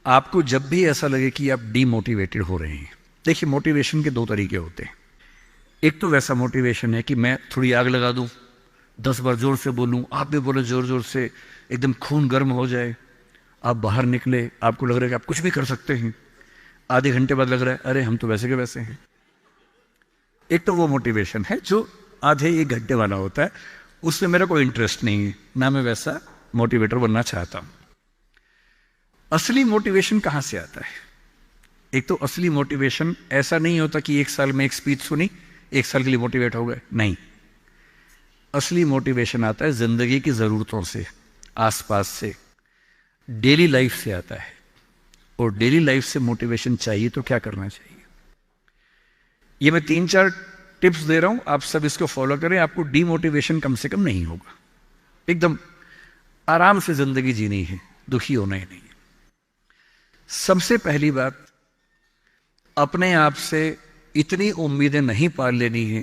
आपको जब भी ऐसा लगे कि आप डीमोटिवेटेड हो रहे हैं, देखिए मोटिवेशन के दो तरीके होते हैं। एक तो वैसा मोटिवेशन है कि मैं थोड़ी आग लगा दूं, 10 बार जोर से बोलूं, आप भी बोले जोर जोर से, एकदम खून गर्म हो जाए, आप बाहर निकले, आपको लग रहा है कि आप कुछ भी कर सकते हैं, आधे घंटे बाद लग रहा है अरे हम तो वैसे के वैसे हैं। एक तो वो मोटिवेशन है जो आधे एक घंटे वाला होता है, उसमें मेरा कोई इंटरेस्ट नहीं है, ना मैं वैसा मोटिवेटर बनना चाहता हूं। असली मोटिवेशन कहां से आता है? एक तो असली मोटिवेशन ऐसा नहीं होता कि 1 साल में एक स्पीच सुनी, 1 साल के लिए मोटिवेट हो गए, नहीं। असली मोटिवेशन आता है जिंदगी की जरूरतों से, आसपास से, डेली लाइफ से आता है। और डेली लाइफ से मोटिवेशन चाहिए तो क्या करना चाहिए? ये मैं 3-4 टिप्स दे रहा हूं, आप सब इसको फॉलो करें, आपको डीमोटिवेशन कम से कम नहीं होगा। एकदम आराम से जिंदगी जीनी है, दुखी होना ही नहीं। सबसे पहली बात, अपने आप से इतनी उम्मीदें नहीं पाल लेनी है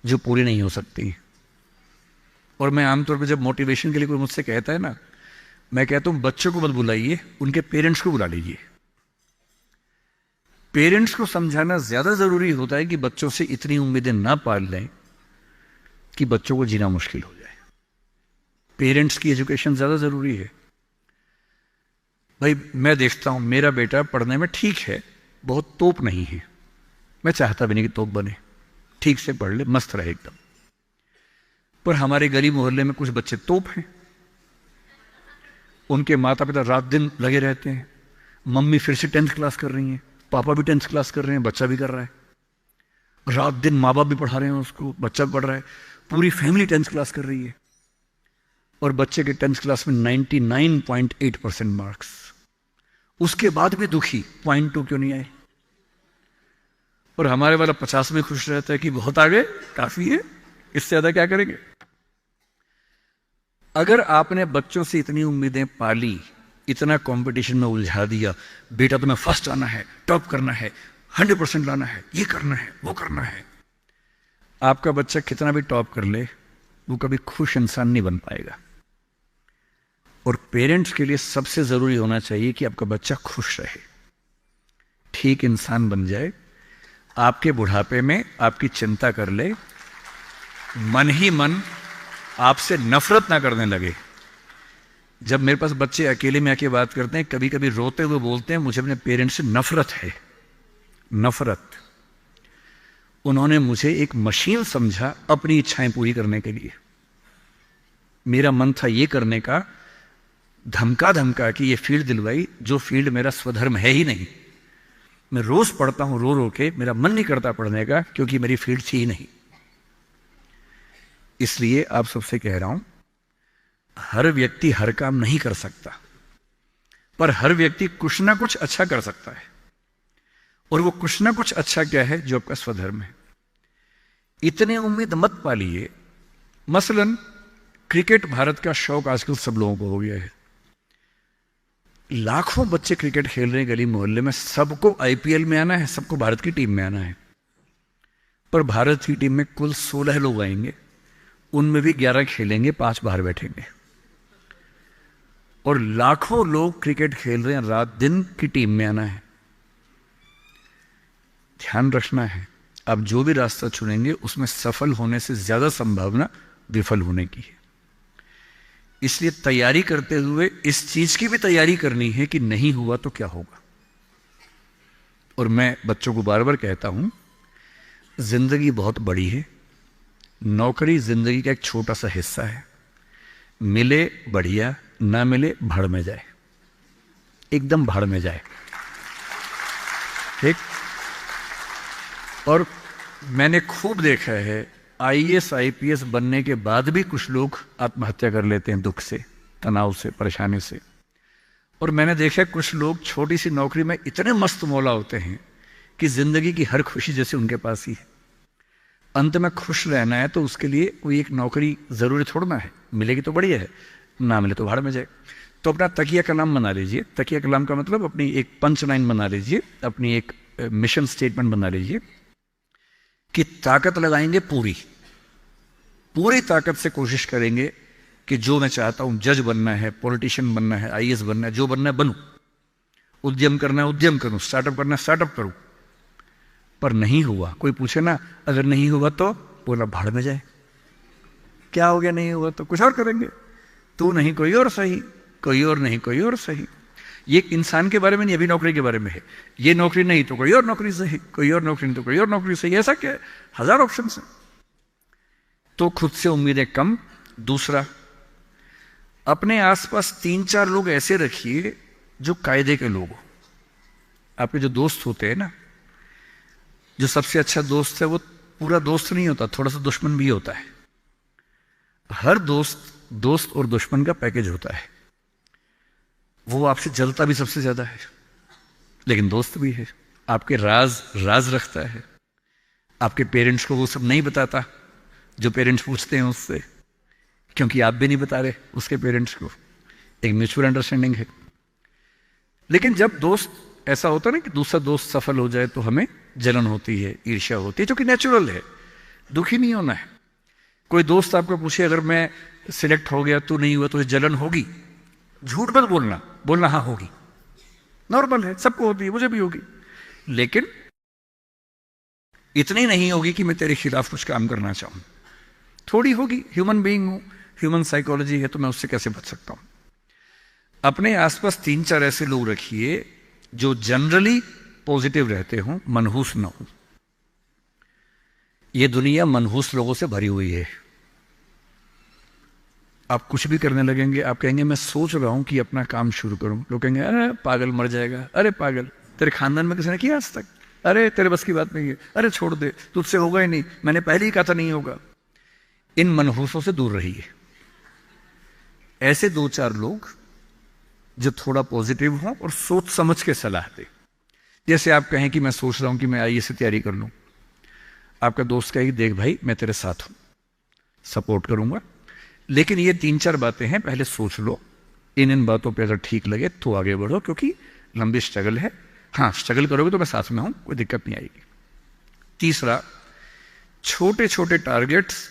जो पूरी नहीं हो सकती। और मैं आमतौर पर जब मोटिवेशन के लिए कोई मुझसे कहता है ना, मैं कहता हूं बच्चों को मत बुलाइए, उनके पेरेंट्स को बुला लीजिए। पेरेंट्स को समझाना ज्यादा जरूरी होता है कि बच्चों से इतनी उम्मीदें ना पाल लें कि बच्चों को जीना मुश्किल हो जाए। पेरेंट्स की एजुकेशन ज्यादा जरूरी है। भाई मैं देखता हूं मेरा बेटा पढ़ने में ठीक है, बहुत तोप नहीं है, मैं चाहता भी नहीं कि तोप बने, ठीक से पढ़ ले, मस्त रहे एकदम। पर हमारे गली मोहल्ले में कुछ बच्चे तोप हैं, उनके माता पिता रात दिन लगे रहते हैं, मम्मी फिर से 10th क्लास कर रही हैं, पापा भी 10th क्लास कर रहे हैं, बच्चा भी कर रहा है, रात दिन माँ बाप भी पढ़ा रहे हैं उसको, बच्चा भी पढ़ रहा है, पूरी फैमिली 10th क्लास कर रही है। और बच्चे के 10th क्लास में 99.8% मार्क्स, उसके बाद भी दुखी, 0.2 क्यों नहीं आए? और हमारे वाला 50 में खुश रहता है कि बहुत आगे, काफी है, इससे ज्यादा क्या करेंगे? अगर आपने बच्चों से इतनी उम्मीदें पाली, इतना कंपटीशन में उलझा दिया, बेटा तुम्हें फर्स्ट आना है, टॉप करना है, 100% लाना है, ये करना है, वो करना है, आपका बच्चा कितना भी टॉप कर ले, वो कभी खुश इंसान नहीं बन पाएगा। और पेरेंट्स के लिए सबसे जरूरी होना चाहिए कि आपका बच्चा खुश रहे, ठीक इंसान बन जाए, आपके बुढ़ापे में आपकी चिंता कर ले, मन ही मन आपसे नफरत ना करने लगे। जब मेरे पास बच्चे अकेले में आके बात करते हैं, कभी कभी रोते हुए बोलते हैं मुझे अपने पेरेंट्स से नफरत है, नफरत। उन्होंने मुझे एक मशीन समझा अपनी इच्छाएं पूरी करने के लिए। मेरा मन था ये करने का, धमका धमका कि ये फील्ड दिलवाई जो फील्ड मेरा स्वधर्म है ही नहीं। मैं रोज पढ़ता हूं रो रो के, मेरा मन नहीं करता पढ़ने का क्योंकि मेरी फील्ड थी ही नहीं। इसलिए आप सबसे कह रहा हूं, हर व्यक्ति हर काम नहीं कर सकता, पर हर व्यक्ति कुछ ना कुछ अच्छा कर सकता है। और वो कुछ ना कुछ अच्छा क्या है? जो आपका स्वधर्म है। इतने उम्मीद मत पालिए। मसलन क्रिकेट भारत का शौक आजकल सब लोगों को हो गया है, लाखों बच्चे क्रिकेट खेल रहे हैं गली मोहल्ले में, सबको आईपीएल में आना है, सबको भारत की टीम में आना है। पर भारत की टीम में कुल 16 लोग आएंगे, उनमें भी 11 खेलेंगे, 5 बाहर बैठेंगे। और लाखों लोग क्रिकेट खेल रहे हैं, रात दिन की टीम में आना है। ध्यान रखना है, आप जो भी रास्ता चुनेंगे उसमें सफल होने से ज्यादा संभावना विफल होने की है। इसलिए तैयारी करते हुए इस चीज की भी तैयारी करनी है कि नहीं हुआ तो क्या होगा। और मैं बच्चों को बार बार कहता हूं, जिंदगी बहुत बड़ी है, नौकरी जिंदगी का एक छोटा सा हिस्सा है। मिले बढ़िया, ना मिले भाड़ में जाए, एकदम भाड़ में जाए, ठीक। और मैंने खूब देखा है, आईएएस आईपीएस बनने के बाद भी कुछ लोग आत्महत्या कर लेते हैं, दुख से, तनाव से, परेशानी से। और मैंने देखा कुछ लोग छोटी सी नौकरी में इतने मस्त मौला होते हैं कि जिंदगी की हर खुशी जैसे उनके पास ही है। अंत में खुश रहना है तो उसके लिए कोई एक नौकरी जरूरी थोड़ना है, मिलेगी तो बढ़िया है, ना मिले तो भाड़ में जाए। तो अपना तकिया कलाम बना लीजिए। तकिया कलाम का मतलब अपनी एक पंच लाइन बना लीजिए, अपनी एक मिशन स्टेटमेंट बना लीजिए कि ताकत लगाएंगे, पूरी पूरी ताकत से कोशिश करेंगे कि जो मैं चाहता हूं, जज बनना है, पॉलिटिशियन बनना है, आईएएस बनना है, जो बनना है बनूं। उद्यम करना है उद्यम करूं, स्टार्टअप करना है स्टार्टअप करूं, पर नहीं हुआ। कोई पूछे ना अगर नहीं हुआ तो बोला भाड़ में जाए, क्या हो गया नहीं हुआ तो कुछ और करेंगे, तू नहीं कोई और सही, कोई और नहीं कोई और सही। ये इंसान के बारे में नहीं, अभी नौकरी के बारे में है। ये नौकरी नहीं तो कोई और नौकरी सही, कोई और नौकरी नहीं तो कोई और नौकरी सही, ऐसा क्या है, हजार ऑप्शन है। तो खुद से उम्मीदें कम। दूसरा, अपने आसपास 3-4 लोग ऐसे रखिए जो कायदे के लोग हो। आपके जो दोस्त होते हैं ना, जो सबसे अच्छा दोस्त है वो पूरा दोस्त नहीं होता, थोड़ा सा दुश्मन भी होता है। हर दोस्त और दुश्मन का पैकेज होता है। वो आपसे जलता भी सबसे ज्यादा है, लेकिन दोस्त भी है। आपके राज रखता है। आपके पेरेंट्स को वो सब नहीं बताता जो पेरेंट्स पूछते हैं उससे, क्योंकि आप भी नहीं बता रहे उसके पेरेंट्स को। एक म्यूचुअल अंडरस्टैंडिंग है। लेकिन जब दोस्त ऐसा होता है ना कि दूसरा दोस्त सफल हो जाए तो हमें जलन होती है, ईर्ष्या होती है, जो कि नेचुरल है। दुखी नहीं होना है। कोई दोस्त आपको पूछे अगर मैं सिलेक्ट हो गया तू नहीं हुआ तो जलन होगी, झूठ मत बोलना हाँ होगी, नॉर्मल है, सबको होती है, मुझे भी होगी। लेकिन इतनी नहीं होगी कि मैं तेरे खिलाफ कुछ काम करना चाहूं। थोड़ी होगी, ह्यूमन बीइंग हूं, ह्यूमन साइकोलॉजी है, तो मैं उससे कैसे बच सकता हूं। अपने आसपास 3-4 ऐसे लोग रखिए जो जनरली पॉजिटिव रहते हों, मनहूस ना हो। यह दुनिया मनहूस लोगों से भरी हुई है। आप कुछ भी करने लगेंगे, आप कहेंगे मैं सोच रहा हूं कि अपना काम शुरू करूं, लोग कहेंगे अरे पागल मर जाएगा, अरे पागल, तेरे खानदान में किसी ने किया आज तक, अरे तेरे बस की बात नहीं है, अरे छोड़ दे, तुझसे होगा ही नहीं, मैंने पहले ही कहा था नहीं होगा। इन मनहूसों से दूर रहिए। ऐसे 2-4 लोग जो थोड़ा पॉजिटिव हों और सोच समझ के सलाह दे। जैसे आप कहें कि मैं सोच रहा हूं कि मैं आईएएस से तैयारी कर लूं, आपका दोस्त कहेगी देख भाई मैं तेरे साथ हूं, सपोर्ट करूंगा, लेकिन ये 3-4 बातें हैं, पहले सोच लो। इन बातों पे अगर ठीक लगे तो आगे बढ़ो, क्योंकि लंबी स्ट्रगल है। हाँ, स्ट्रगल करोगे तो मैं साथ में हूं, कोई दिक्कत नहीं आएगी। तीसरा, छोटे छोटे टारगेट्स,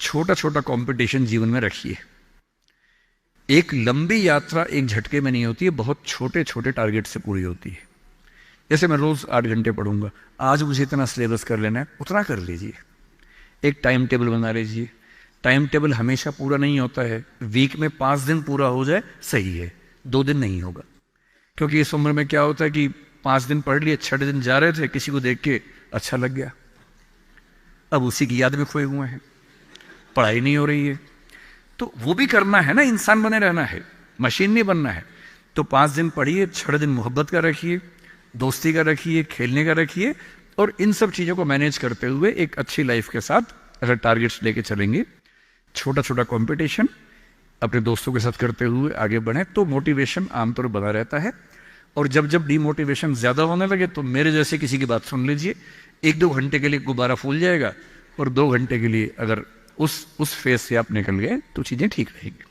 छोटा छोटा कंपटीशन जीवन में रखिए। एक लंबी यात्रा एक झटके में नहीं होती है, बहुत छोटे छोटे टारगेट से पूरी होती है। जैसे मैं रोज 8 घंटे पढ़ूंगा, आज मुझे इतना सिलेबस कर लेना है, उतना कर लीजिए। एक टाइम टेबल बना लीजिए। टाइम टेबल हमेशा पूरा नहीं होता है। वीक में 5 दिन पूरा हो जाए सही है, 2 दिन नहीं होगा। क्योंकि इस उम्र में क्या होता है कि 5 दिन पढ़ लिए, 6 दिन जा रहे थे, किसी को देख के अच्छा लग गया, अब उसी की याद में खोए हुए हैं, पढ़ाई नहीं हो रही है। तो वो भी करना है ना, इंसान बने रहना है, मशीन नहीं बनना है। तो 5 दिन पढ़िए, 6 दिन मोहब्बत का रखिए, दोस्ती का रखिए, खेलने का रखिए, और इन सब चीज़ों को मैनेज करते हुए एक अच्छी लाइफ के साथ अगर टारगेट्स लेके चलेंगे, छोटा छोटा कंपटीशन अपने दोस्तों के साथ करते हुए आगे बढ़े, तो मोटिवेशन आमतौर पर बना रहता है। और जब जब डीमोटिवेशन ज़्यादा होने लगे तो मेरे जैसे किसी की बात सुन लीजिए, 1-2 घंटे के लिए गुब्बारा फूल जाएगा, और 2 घंटे के लिए अगर उस फेज से आप निकल गए तो चीज़ें ठीक रहेंगी।